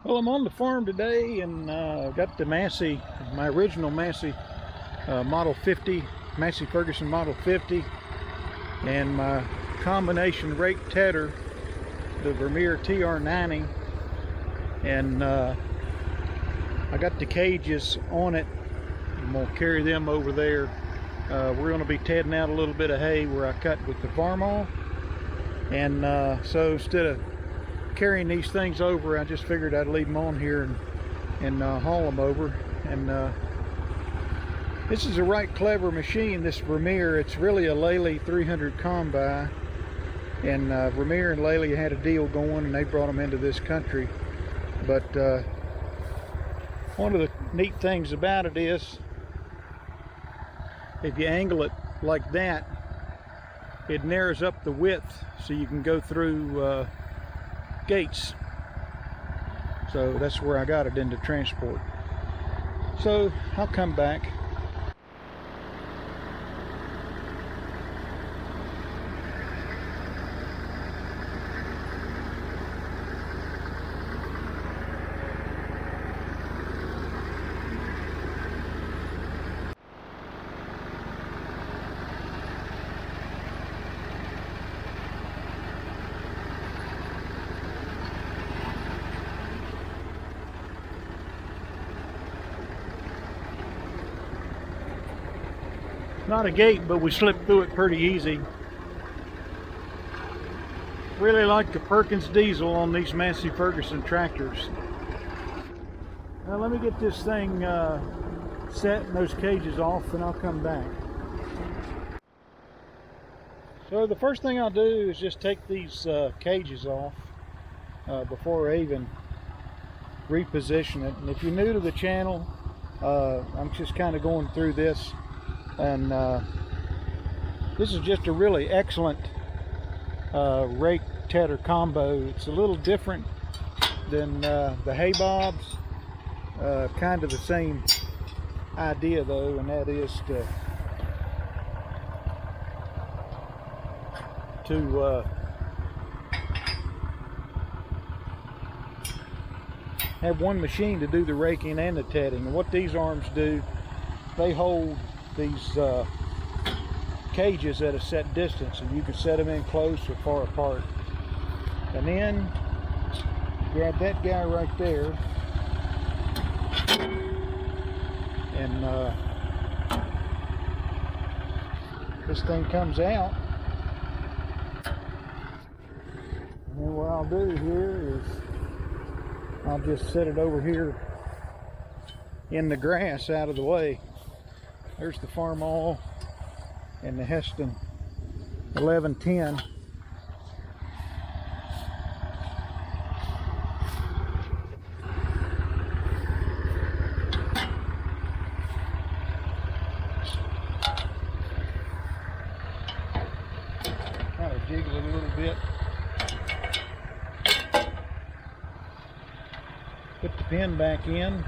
Well, I'm on the farm today and got the Massey, my original Massey Model 50, Massey Ferguson Model 50, and my combination rake tedder, the Vermeer TR90, and I got the cages on it. I'm going to carry them over there. We're going to be tedding out a little bit of hay where I cut with the Farmall, and so instead of carrying these things over, I just figured I'd leave them on here and haul them over. And this is a right clever machine, this Vermeer. It's really a Lely 300 Combi, and Vermeer and Lely had a deal going and they brought them into this country. But one of the neat things about it is if you angle it like that, it narrows up the width so you can go through gates. So that's where I got it into transport. So I'll come back. Not a gate, but we slipped through it pretty easy. Really like the Perkins diesel on these Massey Ferguson tractors. Now let me get this thing set and those cages off, and I'll come back. So the first thing I'll do is just take these cages off before I even reposition it. And if you're new to the channel, I'm just kind of going through this. And this is just a really excellent rake tedder combo. It's a little different than the hay bobs, kind of the same idea though, and that is to have one machine to do the raking and the tedding. And what these arms do, they hold these cages at a set distance, and you can set them in close or far apart. And then grab that guy right there, and this thing comes out. And then what I'll do here is I'll just set it over here in the grass out of the way. There's the Farmall and the Heston 1110. Kind of jiggle it a little bit. Put the pin back in.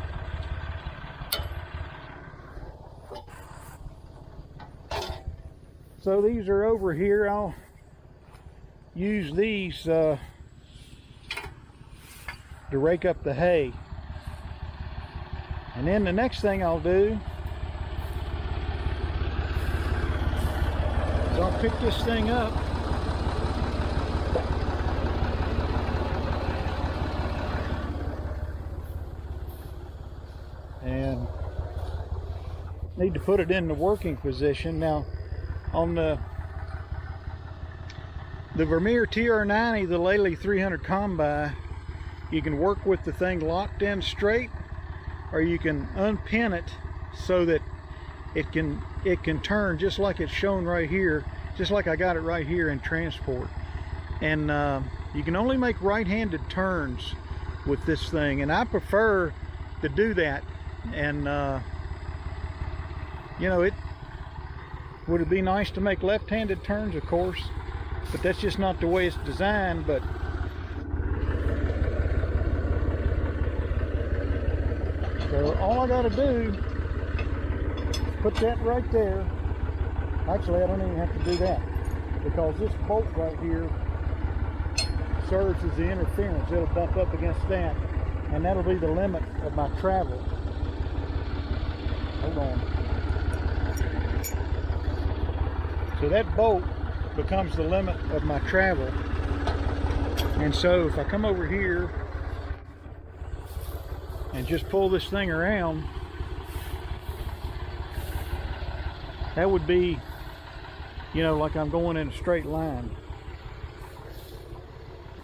So these are over here. I'll use these to rake up the hay. And then the next thing I'll do is I'll pick this thing up and need to put it in the working position. Now, on the Vermeer TR90, the Lely 300 Combi, you can work with the thing locked in straight, or you can unpin it so that it can turn just like it's shown right here, just like I got it right here in transport. And you can only make right-handed turns with this thing, and I prefer to do that. And you know, would it be nice to make left-handed turns? Of course, but that's just not the way it's designed. But so all I got to do is put that right there. Actually, I don't even have to do that, because this bolt right here serves as the interference. It'll bump up against that, and that'll be the limit of my travel. Hold on. So that bolt becomes the limit of my travel. And so if I come over here and just pull this thing around, that would be, you know, like I'm going in a straight line.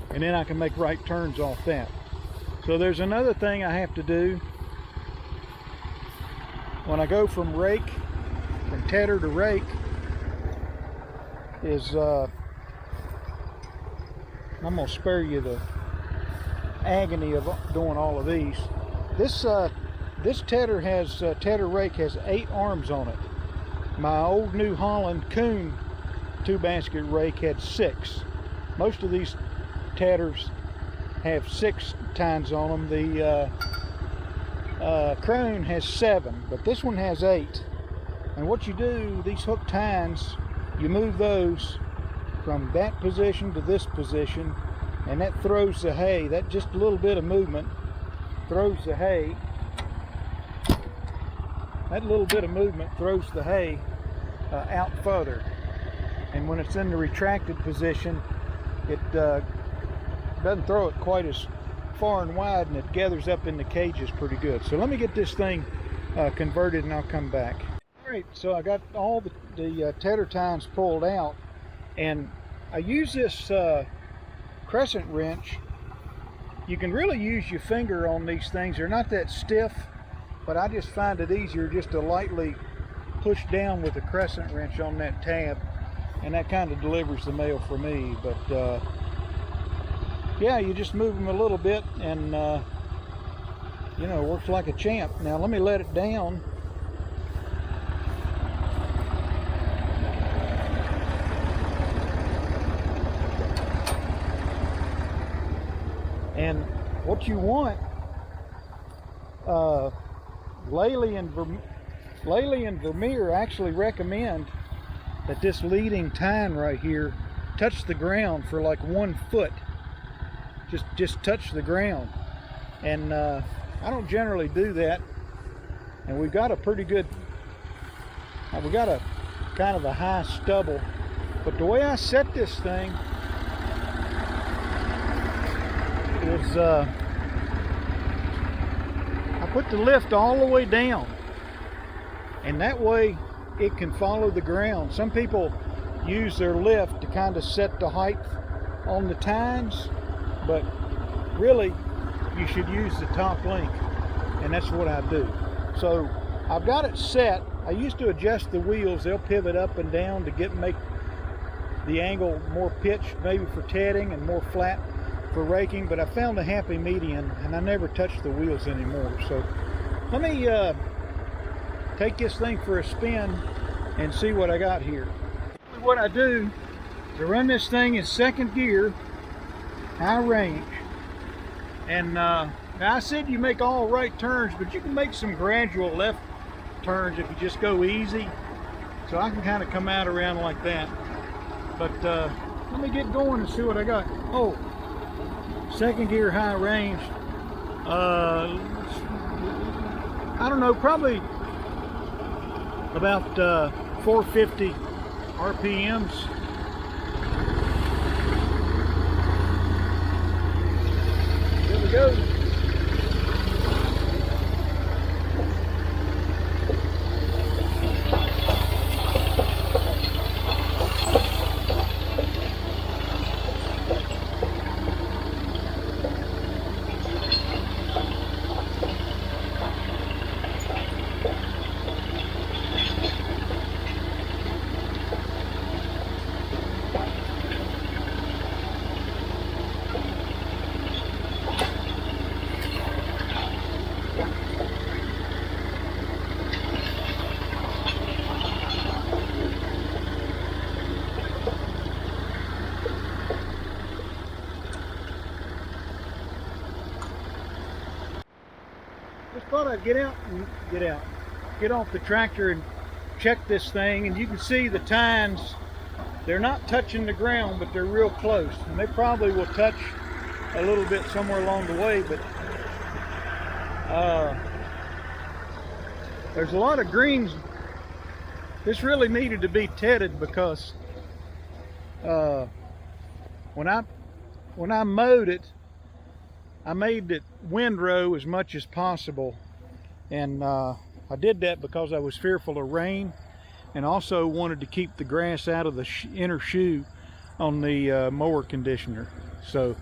And then I can make right turns off that. So there's another thing I have to do when I go from Rake, from tether to Rake, is I'm gonna spare you the agony of doing all of these. This tether has tether rake has 8 arms on it. My old New Holland Coon 2-basket rake had 6. Most of these tethers have 6 tines on them. The Crone has 7, but this one has 8. And what you do, these hook tines, you move those from that position to this position, and that throws the hay. That just a little bit of movement throws the hay. That little bit of movement throws the hay out further. And when it's in the retracted position, it doesn't throw it quite as far and wide, and it gathers up in the cages pretty good. So let me get this thing converted and I'll come back. All right, so I got all the tether tines pulled out, and I use this crescent wrench. You can really use your finger on these things. They're not that stiff, but I just find it easier just to lightly push down with a crescent wrench on that tab, and that kind of delivers the mail for me. But yeah, you just move them a little bit, and you know, it works like a champ. Now let me let it down. And what you want, Lely and Vermeer actually recommend that this leading tine right here touch the ground for like 1 foot. Just touch the ground. And I don't generally do that. And we've got a pretty good, we got a kind of a high stubble. But the way I set this thing is I put the lift all the way down, and that way it can follow the ground. Some people use their lift to kind of set the height on the tines, but really you should use the top link, and that's what I do. So I've got it set. I used to adjust the wheels. They'll pivot up and down to make the angle more pitched, maybe for tedding, and more flat for raking, but I found a happy median, and I never touch the wheels anymore. So let me take this thing for a spin and see what I got here. What I do is I run this thing in 2nd gear, high range, and now I said you make all right turns, but you can make some gradual left turns if you just go easy. So I can kind of come out around like that. But let me get going and see what I got. Oh, 2nd gear, high range. I don't know, probably about 450 RPMs. There we go. Just thought I'd get off the tractor and check this thing, and you can see the tines, they're not touching the ground, but they're real close, and they probably will touch a little bit somewhere along the way, but There's a lot of greens. This really needed to be tedded because when I mowed it, I made it windrow as much as possible, and I did that because I was fearful of rain, and also wanted to keep the grass out of the inner shoe on the mower conditioner. So,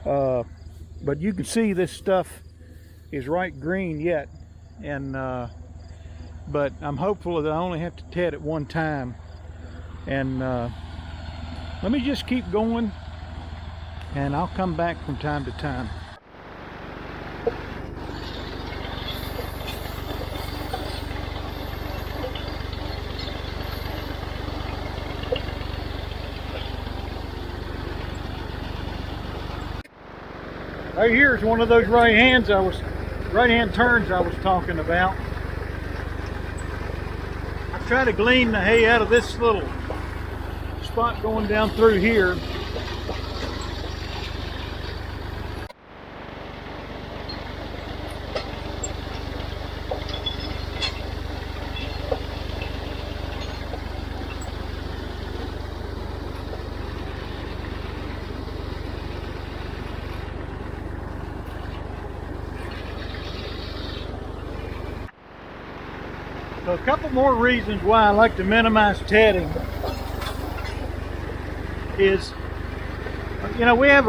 but you can see this stuff is right green yet, and but I'm hopeful that I only have to ted it one time. And let me just keep going, and I'll come back from time to time. Right here is one of those right-hand turns I was talking about. I try to glean the hay out of this little spot going down through here. So a couple more reasons why I like to minimize tedding is, you know, we have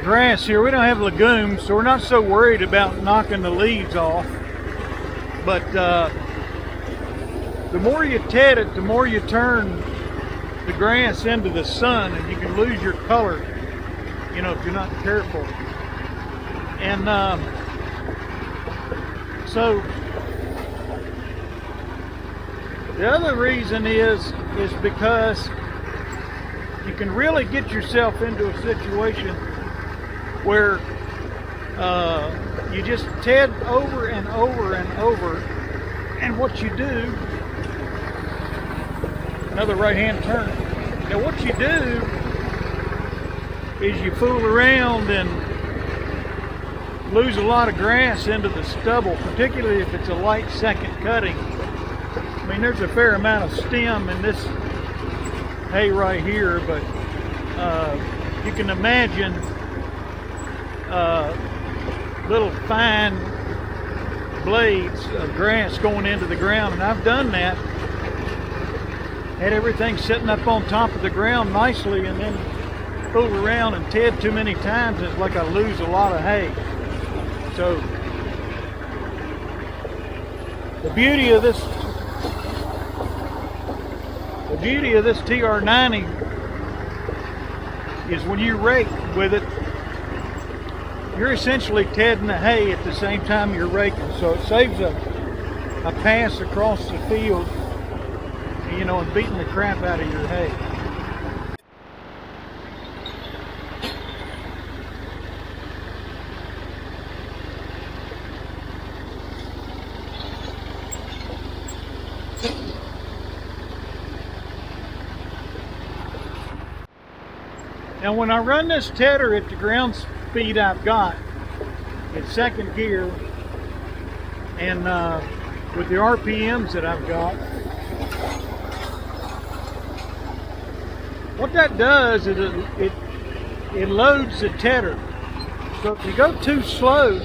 grass here. We don't have legumes, so we're not so worried about knocking the leaves off. But the more you ted it, the more you turn the grass into the sun, and you can lose your color, you know, if you're not careful. And so the other reason is because you can really get yourself into a situation where you just ted over and over and over, and what you do, another right-hand turn. Now what you do is you fool around and lose a lot of grass into the stubble, particularly if it's a light second cutting. I mean, there's a fair amount of stem in this hay right here, but you can imagine little fine blades of grass going into the ground, and I've done that. Had everything sitting up on top of the ground nicely, and then fool around and ted too many times, it's like I lose a lot of hay. So the beauty of this TR90 is when you rake with it, you're essentially tedding the hay at the same time you're raking. So it saves a pass across the field, you know, and beating the crap out of your hay. Now when I run this tedder at the ground speed I've got, in second gear, and with the RPMs that I've got, what that does is it loads the tedder. So if you go too slow,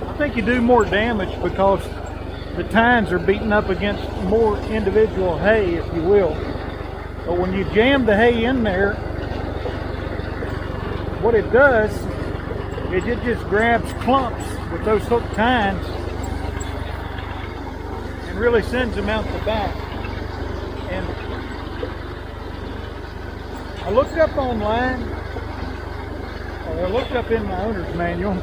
I think you do more damage, because the tines are beating up against more individual hay, if you will. But when you jam the hay in there, what it does is it just grabs clumps with those hooked tines and really sends them out the back. And I looked up online, or I looked up in my owner's manual,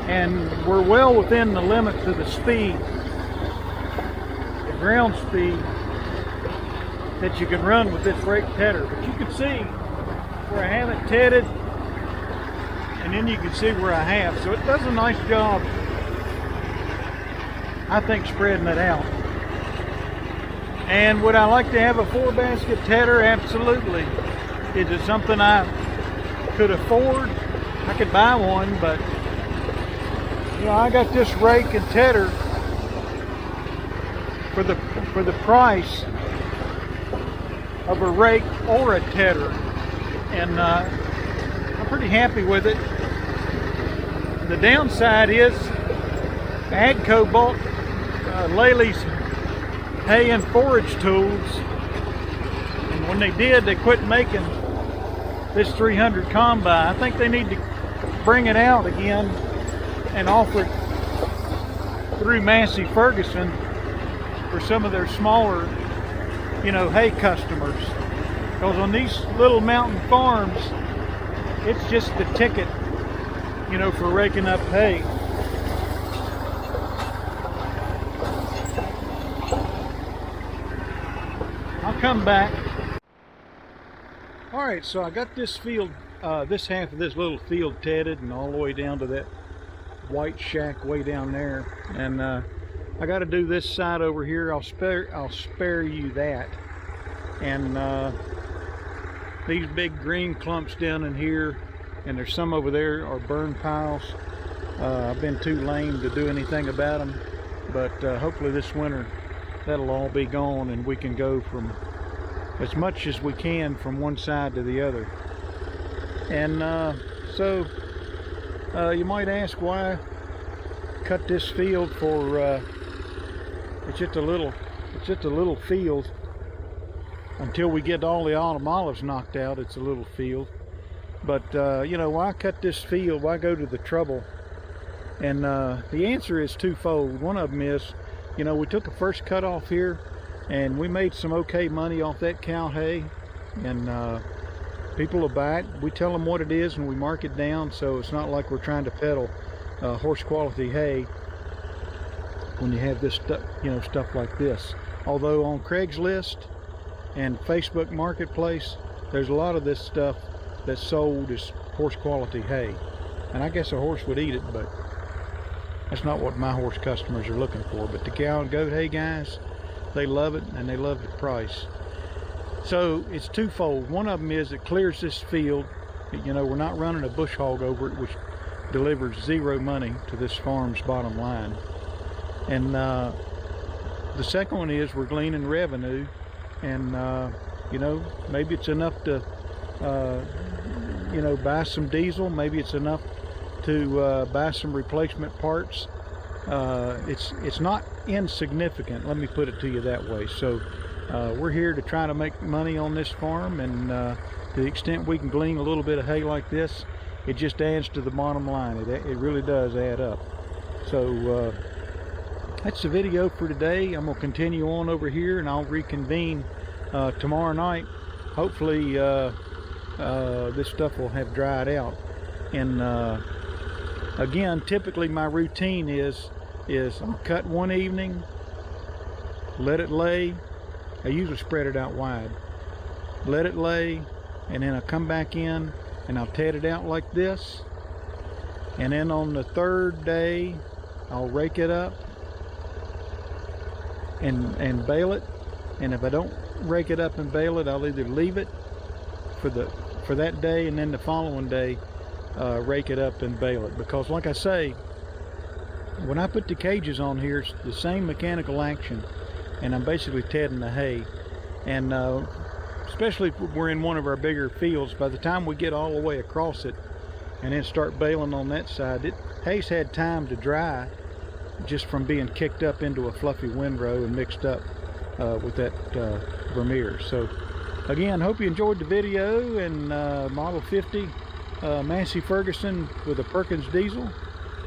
and we're well within the limits of the speed, the ground speed that you can run with this rake tedder. But you can see where I haven't tedded, and then you can see where I have. So it does a nice job, I think, spreading it out. And would I like to have a 4-basket tedder? Absolutely. Is it something I could afford? I could buy one, but you know, I got this rake and tedder for the price of a rake or a tedder, and I'm pretty happy with it. The downside is AGCO bought Lely's hay and forage tools, and when they did, they quit making this 300 Combi. I think they need to bring it out again and offer it through Massey Ferguson for some of their smaller, you know, hay customers. Because on these little mountain farms, it's just the ticket, you know, for raking up hay. I'll come back. All right, so I got this field, this half of this little field tedded, and all the way down to that white shack way down there. And I got to do this side over here. I'll spare you that. And these big green clumps down in here, and there's some over there, are burn piles. I've been too lame to do anything about them, but hopefully this winter that'll all be gone, and we can go from as much as we can from one side to the other. And so you might ask why cut this field for it's just a little field. Until we get all the autumn olives knocked out, it's a little field. But you know, why cut this field? Why go to the trouble? And the answer is twofold. One of them is, you know, we took a first cut off here, and we made some okay money off that cow hay, and people will buy it. We tell them what it is and we mark it down, so it's not like we're trying to peddle horse quality hay when you have this stuff, you know, stuff like this. Although on Craigslist and Facebook Marketplace, there's a lot of this stuff that's sold as horse quality hay, and I guess a horse would eat it, but that's not what my horse customers are looking for. But the cow and goat hay guys, they love it, and they love the price. So it's twofold. One of them is it clears this field. You know, we're not running a bush hog over it, which delivers zero money to this farm's bottom line. And the second one is we're gleaning revenue, and you know, maybe it's enough to you know, buy some diesel. Maybe it's enough to buy some replacement parts. It's not insignificant, let me put it to you that way. So we're here to try to make money on this farm, and to the extent we can glean a little bit of hay like this, it just adds to the bottom line. It really does add up. So that's the video for today. I'm going to continue on over here, and I'll reconvene tomorrow night. Hopefully this stuff will have dried out. And again, typically my routine is I'll cut one evening, let it lay. I usually spread it out wide. Let it lay, and then I'll come back in and I'll ted it out like this. And then on the third day, I'll rake it up and bale it. And if I don't rake it up and bale it, I'll either leave it for that day, and then the following day rake it up and bale it. Because like I say, when I put the cages on here, it's the same mechanical action, and I'm basically tedding the hay. And especially if we're in one of our bigger fields, by the time we get all the way across it and then start baling on that side, hay's had time to dry just from being kicked up into a fluffy windrow and mixed up with that Vermeer. So again, hope you enjoyed the video. And Model 50 Massey Ferguson with a Perkins diesel,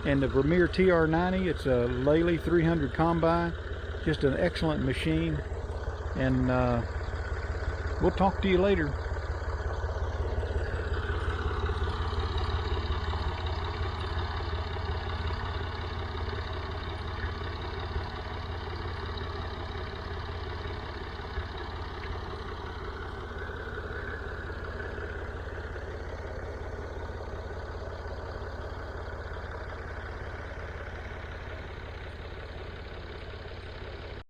and the Vermeer TR90. It's a Lely 300 Combi. Just an excellent machine. And we'll talk to you later.